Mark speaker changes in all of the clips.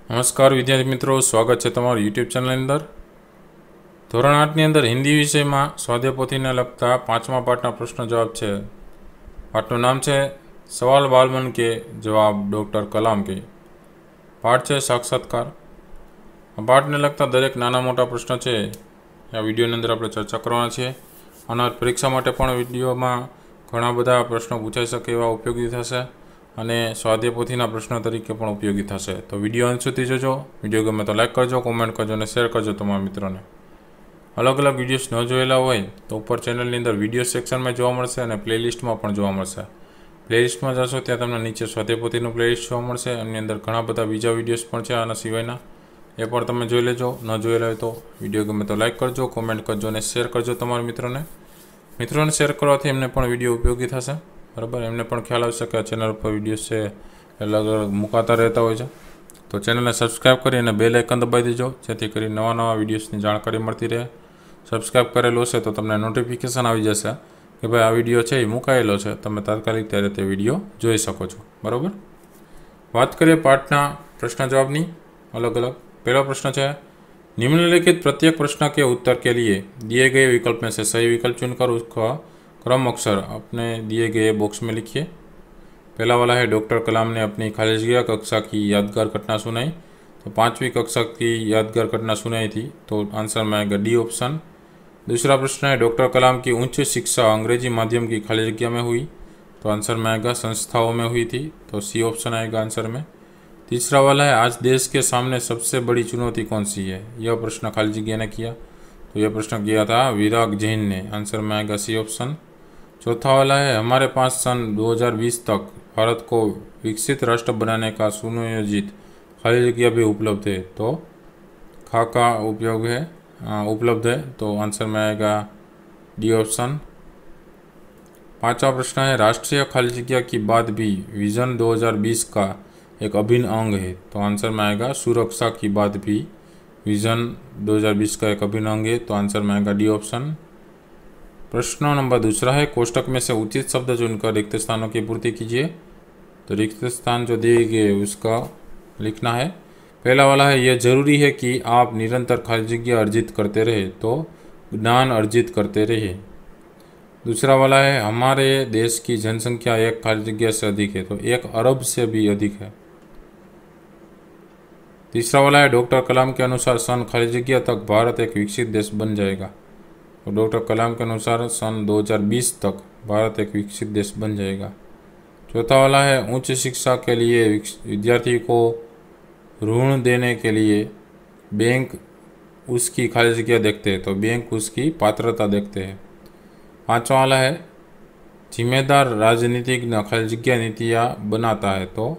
Speaker 1: नमस्कार विद्यार्थी मित्रों, स्वागत है तमारू यूट्यूब चैनल अंदर। धोरण 8 अंदर हिंदी विषय में स्वाध्याय पोथी ने लगता 5मा पाठना प्रश्न जवाब है। पाठनु नाम है सवाल बालमन के जवाब डॉक्टर कलाम के। पाठ है साक्षात्कार। पाठ ने लगता दरेक नाना मोटा प्रश्न है आ विडियो अंदर आपणे चर्चा करवाना छे। आना परीक्षा माटे पण विडियो में घणा बधा प्रश्नों पूछाई सके एवा उपयोगी थशे અને સ્વાધ્યાય પોથીના પ્રશ્નો તરીકે પણ ઉપયોગી થશે। તો વિડીયો અંત સુધી જોજો। વિડીયો ગમે તો લાઇક કરજો, કોમેન્ટ કરજો અને શેર કરજો તમારા મિત્રોને। અલગ અલગ વિડીયોઝ ન જોયેલા હોય તો ઉપર ચેનલની અંદર વિડીયો સેક્શનમાં જોવા મળશે અને પ્લેલિસ્ટમાં પણ જોવા મળશે। પ્લેલિસ્ટમાં જશો ત્યાં તમને નીચે સ્વાધ્યાય પોથીનું પ્લેલિસ્ટ જોવા મળશે। એની અંદર ઘણા બધા બીજા વિડીયોઝ પણ છે આના સિવાયના, એ પણ તમે જોઈ લેજો। ન જોયેલા હોય તો વિડીયો ગમે તો લાઇક કરજો, કોમેન્ટ કરજો અને શેર કરજો તમારા મિત્રોને શેર કરવાથી એમને પણ વિડીયો ઉપયોગી થશે। बराबर, एमने पण ख्याल आवशे के चेनल पर विडियो से अलग अलग मुकाता रहता होय छे। तो चेनल ने सब्सक्राइब करी अने बेल आइकन दबावी देजो जेथी करी नवा नवा विडियोसनी जाणकारी मळती रहे। सब्सक्राइब करेलो हशे तो तमने नोटिफिकेशन आवी जशे कि भाई आ विडियो छे ए मुकायेलो छे, तमे तात्कालिक त्यारे ते विडियो जोई शको छो। बराबर, बात करिए पाठना प्रश्न जवाबनी अलग अलग। पहला प्रश्न है, निम्नलिखित प्रत्येक प्रश्न के उत्तर के लिए दिए गए विकल्प में से सही विकल्प चुनकर उसका क्रम अक्षर अपने दिए गए बॉक्स में लिखिए। पहला वाला है डॉक्टर कलाम ने अपनी खाली जगह कक्षा की यादगार घटना सुनाई। तो 5वीं कक्षा की यादगार घटना सुनाई थी, तो आंसर में आएगा डी ऑप्शन। दूसरा प्रश्न है डॉक्टर कलाम की उच्च शिक्षा अंग्रेजी माध्यम की खाली जगह में हुई। तो आंसर में आएगा संस्थाओं में हुई थी, तो सी ऑप्शन आएगा आंसर में। तीसरा वाला है आज देश के सामने सबसे बड़ी चुनौती कौन सी है, यह प्रश्न खाली जगह ने किया। तो यह प्रश्न किया था विराग जैन ने, आंसर में आएगा सी ऑप्शन। चौथा वाला है हमारे पास सन 2020 तक भारत को विकसित राष्ट्र बनाने का सुनियोजित खाली जगह भी उपलब्ध है। तो खा का उपलब्ध है, तो आंसर में आएगा डी ऑप्शन। 5वां प्रश्न है राष्ट्रीय खाली जगह की बात भी विजन 2020 का एक अभिन्न अंग है। तो आंसर में आएगा सुरक्षा की बात भी विजन 2020 का एक अभिन्न अंग है, तो आंसर में आएगा डी ऑप्शन। प्रश्न नंबर दूसरा है कोष्टक में से उचित शब्द चुनकर रिक्त स्थानों की पूर्ति कीजिए। तो रिक्त स्थान जो दिए गए उसका लिखना है। पहला वाला है यह जरूरी है कि आप निरंतर खाली जगह अर्जित करते रहे, तो ज्ञान अर्जित करते रहे। दूसरा वाला है हमारे देश की जनसंख्या एक खाली जगह से अधिक है, तो 1 अरब से भी अधिक है। तीसरा वाला है डॉक्टर कलाम के अनुसार सन खाली जगह तक भारत एक विकसित देश बन जाएगा। तो डॉक्टर कलाम के अनुसार सन 2020 तक भारत एक विकसित देश बन जाएगा। चौथा वाला है उच्च शिक्षा के लिए विद्यार्थी को ऋण देने के लिए बैंक उसकी खाली जगह देखते हैं, तो बैंक उसकी पात्रता देखते हैं। 5वां वाला है जिम्मेदार राजनीतिज्ञ खाली जगह नीतियाँ बनाता है, तो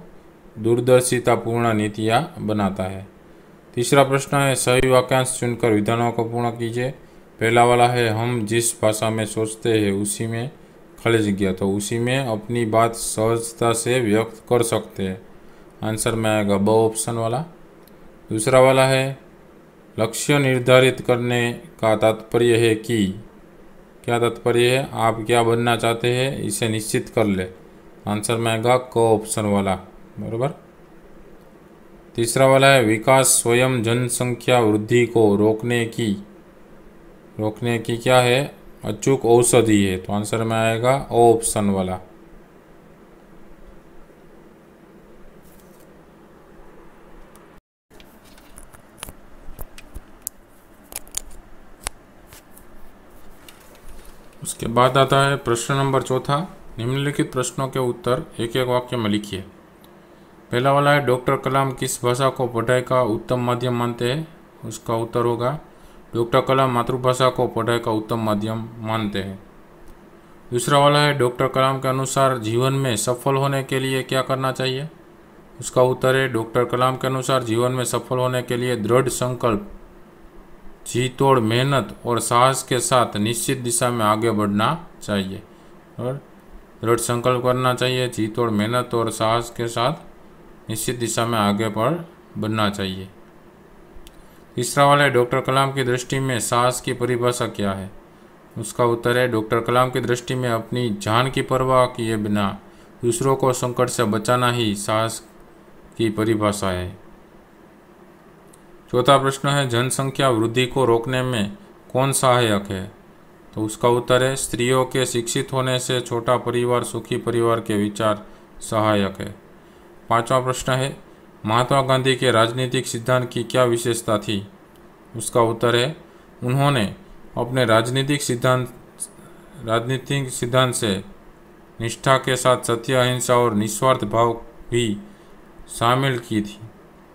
Speaker 1: दूरदर्शितापूर्ण नीतियाँ बनाता है। तीसरा प्रश्न है सही वाक्यांश चुनकर विधानों को पूर्ण कीजिए। पहला वाला है हम जिस भाषा में सोचते हैं उसी में खाली जगह, तो उसी में अपनी बात सहजता से व्यक्त कर सकते हैं, आंसर में आएगा ब ऑप्शन वाला। दूसरा वाला है लक्ष्य निर्धारित करने का तात्पर्य है कि, क्या तात्पर्य है, आप क्या बनना चाहते हैं इसे निश्चित कर ले, आंसर में आएगा क ऑप्शन वाला। बराबर। तीसरा वाला है विकास स्वयं जनसंख्या वृद्धि को रोकने की क्या है, अचूक औषधि है, तो आंसर में आएगा ओ ऑप्शन वाला। उसके बाद आता है प्रश्न नंबर चौथा। निम्नलिखित प्रश्नों के उत्तर एक एक वाक्य में लिखिए। पहला वाला है डॉक्टर कलाम किस भाषा को पढ़ाई का उत्तम माध्यम मानते हैं, उसका उत्तर होगा डॉक्टर कलाम मातृभाषा को पढ़ाई का उत्तम माध्यम मानते हैं। दूसरा वाला है डॉक्टर कलाम के अनुसार जीवन में सफल होने के लिए क्या करना चाहिए, उसका उत्तर है डॉक्टर कलाम के अनुसार जीवन में सफल होने के लिए दृढ़ संकल्प, जी तोड़ मेहनत और साहस के साथ निश्चित दिशा में आगे बढ़ना चाहिए। और दृढ़ संकल्प करना चाहिए, जी तोड़ मेहनत और साहस के साथ निश्चित दिशा में आगे बढ़ना चाहिए। तीसरा वाला है डॉक्टर कलाम की दृष्टि में साहस की परिभाषा क्या है, उसका उत्तर है डॉक्टर कलाम की दृष्टि में अपनी जान की परवाह किए बिना दूसरों को संकट से बचाना ही साहस की परिभाषा है। चौथा प्रश्न है, जनसंख्या वृद्धि को रोकने में कौन सहायक है? तो उसका उत्तर है, स्त्रियों के शिक्षित होने से छोटा परिवार सुखी परिवार के विचार सहायक है। पांचवा प्रश्न है, महात्मा गांधी के राजनीतिक सिद्धांत की क्या विशेषता थी? उसका उत्तर है, उन्होंने अपने राजनीतिक सिद्धांत से निष्ठा के साथ सत्य, अहिंसा और निस्वार्थ भाव भी शामिल की थी,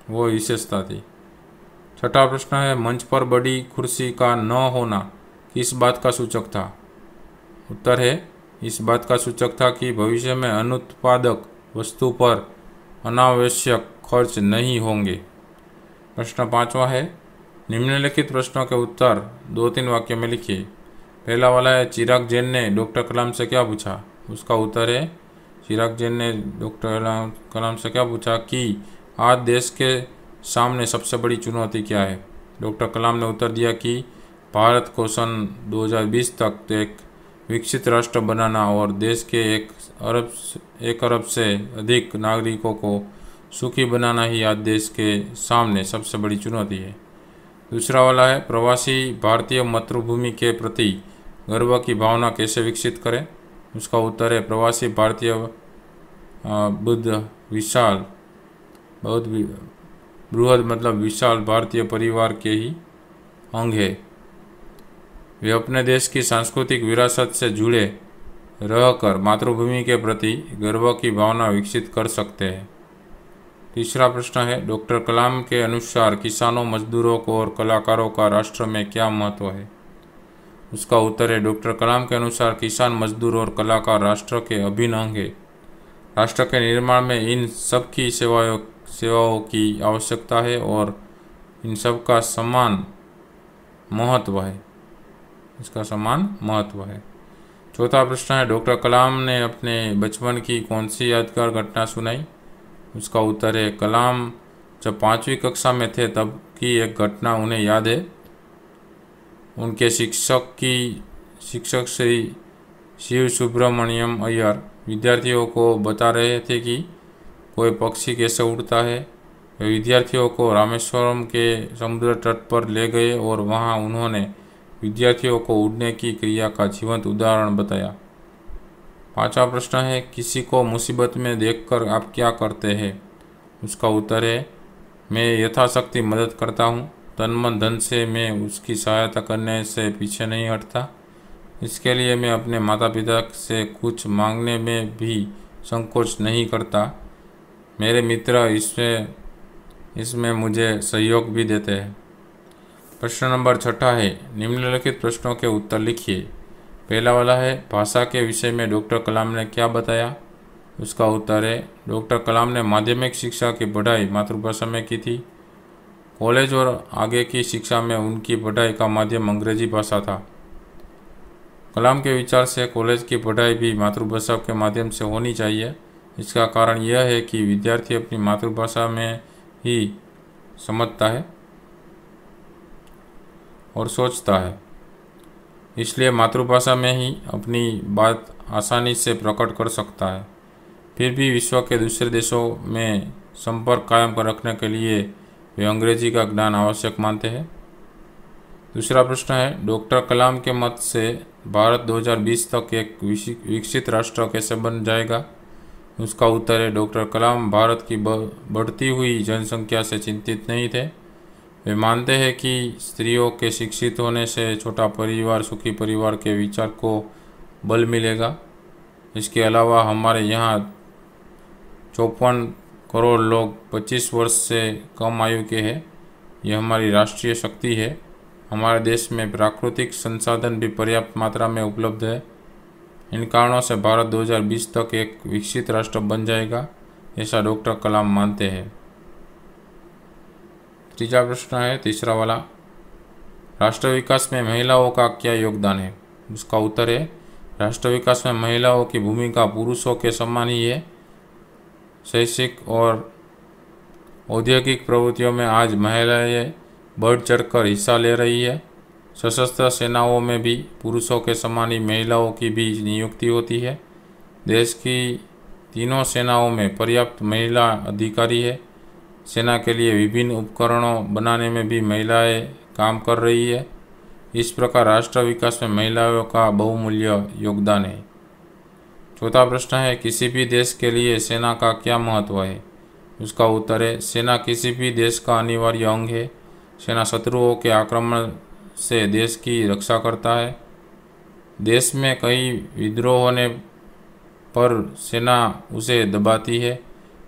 Speaker 1: वो विशेषता थी। छठा प्रश्न है, मंच पर बड़ी कुर्सी का न होना किस बात का सूचक था? उत्तर है, इस बात का सूचक था कि भविष्य में अनुत्पादक वस्तु पर अनावश्यक खर्च नहीं होंगे। प्रश्न पांचवा है, निम्नलिखित प्रश्नों के उत्तर 2-3 वाक्य में लिखिए। पहला वाला है, चिराग जैन ने डॉक्टर कलाम से क्या पूछा? उसका उत्तर है, चिराग जैन ने डॉक्टर कलाम से क्या पूछा कि आज देश के सामने सबसे बड़ी चुनौती क्या है? डॉक्टर कलाम ने उत्तर दिया कि भारत को सन 2020 तक एक विकसित राष्ट्र बनाना और देश के 1 अरब से अधिक नागरिकों को सुखी बनाना ही आज देश के सामने सबसे बड़ी चुनौती है। दूसरा वाला है, प्रवासी भारतीय मातृभूमि के प्रति गर्व की भावना कैसे विकसित करें? उसका उत्तर है, प्रवासी भारतीय बृहद मतलब विशाल भारतीय परिवार के ही अंग है। वे अपने देश की सांस्कृतिक विरासत से जुड़े रहकर मातृभूमि के प्रति गर्व की भावना विकसित कर सकते हैं। तीसरा प्रश्न है, डॉक्टर कलाम के अनुसार किसानों, मजदूरों को और कलाकारों का राष्ट्र में क्या महत्व है? उसका उत्तर है, डॉक्टर कलाम के अनुसार किसान, मजदूर और कलाकार राष्ट्र के अभिन्न अंग है। राष्ट्र के निर्माण में इन सब की सेवाओं की आवश्यकता है और इन सब का समान महत्व है, इसका समान महत्व है। चौथा प्रश्न है, डॉक्टर कलाम ने अपने बचपन की कौन सी यादगार घटना सुनाई? उसका उत्तर है, कलाम जब 5वीं कक्षा में थे तब की एक घटना उन्हें याद है। उनके शिक्षक श्री शिव सुब्रमण्यम अय्यर विद्यार्थियों को बता रहे थे कि कोई पक्षी कैसे उड़ता है। वे विद्यार्थियों को रामेश्वरम के समुद्र तट पर ले गए और वहां उन्होंने विद्यार्थियों को उड़ने की क्रिया का जीवंत उदाहरण बताया। पांचवा प्रश्न है, किसी को मुसीबत में देखकर आप क्या करते हैं? उसका उत्तर है, मैं यथाशक्ति मदद करता हूँ। तन मन धन से मैं उसकी सहायता करने से पीछे नहीं हटता। इसके लिए मैं अपने माता पिता से कुछ मांगने में भी संकोच नहीं करता। मेरे मित्र इसमें मुझे सहयोग भी देते हैं। प्रश्न नंबर 6 है, निम्नलिखित प्रश्नों के उत्तर लिखिए। पहला वाला है, भाषा के विषय में डॉक्टर कलाम ने क्या बताया? उसका उत्तर है, डॉक्टर कलाम ने माध्यमिक शिक्षा की पढ़ाई मातृभाषा में की थी। कॉलेज और आगे की शिक्षा में उनकी पढ़ाई का माध्यम अंग्रेजी भाषा था। कलाम के विचार से कॉलेज की पढ़ाई भी मातृभाषा के माध्यम से होनी चाहिए। इसका कारण यह है कि विद्यार्थी अपनी मातृभाषा में ही समझता है और सोचता है, इसलिए मातृभाषा में ही अपनी बात आसानी से प्रकट कर सकता है। फिर भी विश्व के दूसरे देशों में संपर्क कायम रखने के लिए वे अंग्रेजी का ज्ञान आवश्यक मानते हैं। दूसरा प्रश्न है, डॉक्टर कलाम के मत से भारत 2020 तक एक विकसित राष्ट्र कैसे बन जाएगा? उसका उत्तर है, डॉक्टर कलाम भारत की बढ़ती हुई जनसंख्या से चिंतित नहीं थे। वे मानते हैं कि स्त्रियों के शिक्षित होने से छोटा परिवार सुखी परिवार के विचार को बल मिलेगा। इसके अलावा हमारे यहाँ 54 करोड़ लोग 25 वर्ष से कम आयु के हैं। यह हमारी राष्ट्रीय शक्ति है। हमारे देश में प्राकृतिक संसाधन भी पर्याप्त मात्रा में उपलब्ध है। इन कारणों से भारत 2020 तक एक विकसित राष्ट्र बन जाएगा, ऐसा डॉक्टर कलाम मानते हैं। तीसरा प्रश्न है, तीसरा वाला, राष्ट्र विकास में महिलाओं का क्या योगदान है? उसका उत्तर है, राष्ट्र विकास में महिलाओं की भूमिका पुरुषों के समान ही है। शैक्षिक और औद्योगिक प्रवृत्तियों में आज महिलाएं बढ़ चढ़कर हिस्सा ले रही है। सशस्त्र सेनाओं में भी पुरुषों के समान ही महिलाओं की भी नियुक्ति होती है। देश की तीनों सेनाओं में पर्याप्त महिला अधिकारी है। सेना के लिए विभिन्न उपकरणों बनाने में भी महिलाएं काम कर रही है। इस प्रकार राष्ट्र विकास में महिलाओं का बहुमूल्य योगदान है। चौथा प्रश्न है, किसी भी देश के लिए सेना का क्या महत्व है? उसका उत्तर है, सेना किसी भी देश का अनिवार्य अंग है। सेना शत्रुओं के आक्रमण से देश की रक्षा करता है। देश में कई विद्रोह होने पर सेना उसे दबाती है।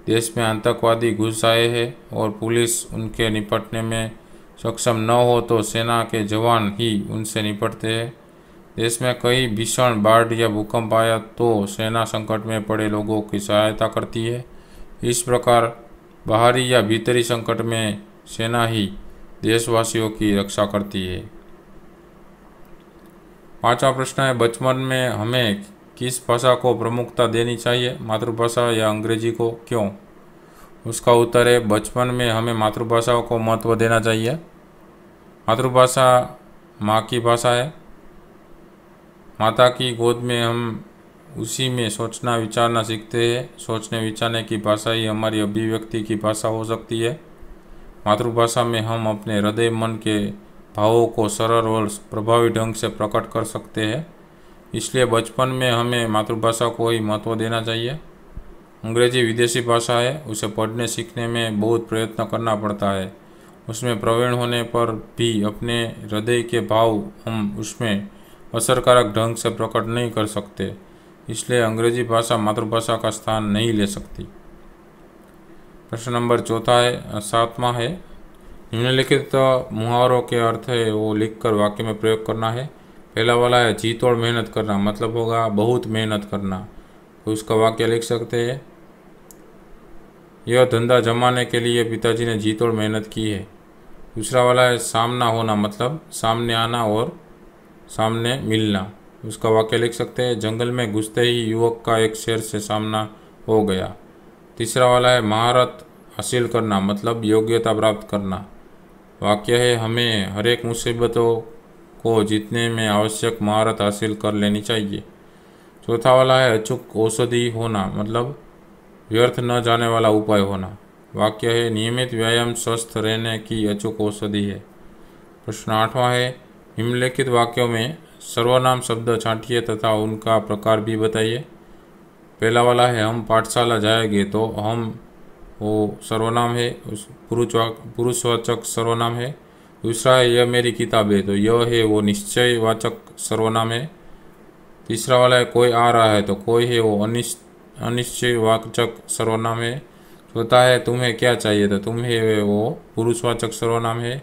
Speaker 1: देश में आतंकवादी घुस आए हैं और पुलिस उनके निपटने में सक्षम न हो तो सेना के जवान ही उनसे निपटते हैं। देश में कई भीषण बाढ़ या भूकंप आया तो सेना संकट में पड़े लोगों की सहायता करती है। इस प्रकार बाहरी या भीतरी संकट में सेना ही देशवासियों की रक्षा करती है। पांचवा प्रश्न है, बचपन में हमें किस भाषा को प्रमुखता देनी चाहिए, मातृभाषा या अंग्रेजी को, क्यों? उसका उत्तर है, बचपन में हमें मातृभाषा को महत्व देना चाहिए। मातृभाषा माँ की भाषा है। माता की गोद में हम उसी में सोचना विचारना सीखते हैं। सोचने विचारने की भाषा ही हमारी अभिव्यक्ति की भाषा हो सकती है। मातृभाषा में हम अपने हृदय मन के भावों को सरल और प्रभावी ढंग से प्रकट कर सकते हैं। इसलिए बचपन में हमें मातृभाषा को ही महत्व देना चाहिए। अंग्रेजी विदेशी भाषा है, उसे पढ़ने सीखने में बहुत प्रयत्न करना पड़ता है। उसमें प्रवीण होने पर भी अपने हृदय के भाव हम उसमें असरकारक ढंग से प्रकट नहीं कर सकते। इसलिए अंग्रेजी भाषा मातृभाषा का स्थान नहीं ले सकती। प्रश्न नंबर चौथा है, सातवां है, निम्नलिखित मुहावरों के अर्थ है वो लिखकर वाक्य में प्रयोग करना है। पहला वाला है, जी तोड़ मेहनत करना, मतलब होगा बहुत मेहनत करना। तो उसका वाक्य लिख सकते हैं, यह धंधा जमाने के लिए पिताजी ने जी तोड़ मेहनत की है। दूसरा वाला है, सामना होना, मतलब सामने आना और सामने मिलना। उसका वाक्य लिख सकते हैं, जंगल में घुसते ही युवक का एक शेर से सामना हो गया। तीसरा वाला है, महारत हासिल करना, मतलब योग्यता प्राप्त करना। वाक्य है, हमें हर एक मुसीबतों को जीतने में आवश्यक महारत हासिल कर लेनी चाहिए। चौथा वाला है, अचूक औषधि होना, मतलब व्यर्थ न जाने वाला उपाय होना। वाक्य है, नियमित व्यायाम स्वस्थ रहने की अचूक औषधि है। प्रश्न आठवां है, निम्नलिखित वाक्यों में सर्वनाम शब्द छांटिए तथा उनका प्रकार भी बताइए। पहला वाला है, हम पाठशाला जाएंगे, तो हम वो सर्वनाम है, पुरुषवाचक सर्वनाम है। दूसरा है, यह मेरी किताब है, तो यह है वो निश्चयवाचक सर्वनाम है। तीसरा वाला है, कोई आ रहा है, तो कोई है वो अनिश्चयवाचक सर्वनाम है। चौथा है, तुम्हें क्या चाहिए, तो तुम है वो पुरुषवाचक सर्वनाम है।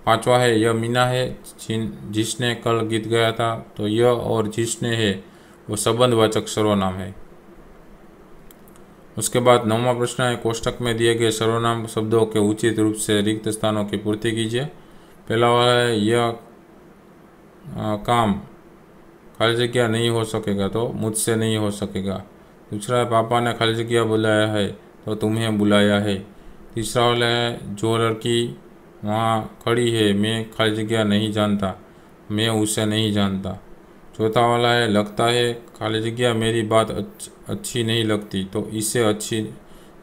Speaker 1: पांचवा है, यह मीना है जिसने कल गीत गाया था, तो यह और जिसने है वो संबंधवाचक सर्वनाम है। उसके बाद नौवां प्रश्न है, कोष्टक में दिए गए सर्वनाम शब्दों के उचित रूप से रिक्त स्थानों की पूर्ति कीजिए। पहला वाला है, यह काम खाली जगह नहीं हो सकेगा, तो मुझसे नहीं हो सकेगा। दूसरा है, पापा ने खाली जगह बुलाया है, तो तुम्हें बुलाया है। तीसरा वाला है, जो लड़की वहाँ खड़ी है मैं खाली जगह नहीं जानता, मैं उसे नहीं जानता। चौथा वाला है, लगता है खाली जगह मेरी बात अच्छी नहीं लगती, तो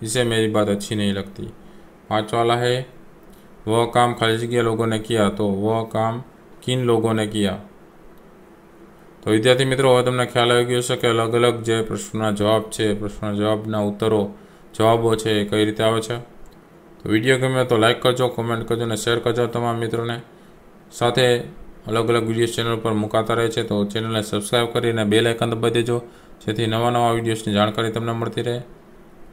Speaker 1: इसे मेरी बात अच्छी नहीं लगती। पाँच वाला है, वह काम खाली जगह लोगों ने किया, तो वह काम किन लोगों ने किया। तो विद्यार्थी मित्रों, હવે તમને ખ્યાલ આવી ગયો છે કે અલગ અલગ જે પ્રશ્નના જવાબ છે, પ્રશ્નના જવાબના ઉત્તરો જવાબો છે એ કઈ રીતે આવે છે। તો વિડીયો ગમે તો લાઇક કરજો, કોમેન્ટ કરજો અને શેર કરજો તમામ મિત્રોને। સાથે અલગ અલગ વિડીયોઝ ચેનલ પર મુકાતા રહે છે, તો ચેનલને સબસ્ક્રાઈબ કરીને બેલ આઇકન દબાવી દેજો, જેથી નવા નવા વિડીયોઝની જાણકારી તમને મળતી રહે।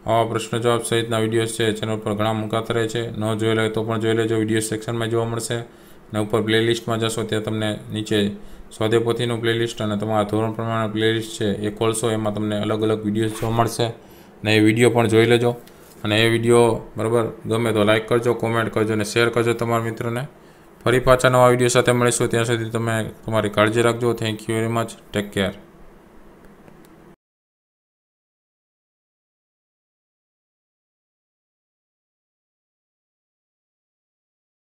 Speaker 1: આવા પ્રશ્ન જવાબ સહિતના વિડીયોઝ છે ચેનલ પર ઘણા મુકાતા રહે છે, ન જોયેલા હોય તો પણ જોઈ લેજો, વિડીયો સેક્શનમાં જોવા મળશે। અને ઉપર પ્લેલિસ્ટમાં જશો ત્યાં તમને નીચે સ્વાધ્યાય પોથીનું પ્લેલિસ્ટ અને તમારા ધોરણ પ્રમાણે પ્લેલિસ્ટ છે એ ખોલશો, એમાં તમને અલગ અલગ વિડીયોઝ જોવા મળશે। અને એ વિડીયો પણ જોઈ લેજો। અને એ વિડીયો બરાબર ગમે તો લાઇક કરજો, કોમેન્ટ કરજો અને શેર કરજો તમારા મિત્રોને। ફરી પાછા નવા વિડીયો સાથે મળીશું, ત્યાં સુધી તમે તમારી કાળજી રાખજો। Thank you very much, take care.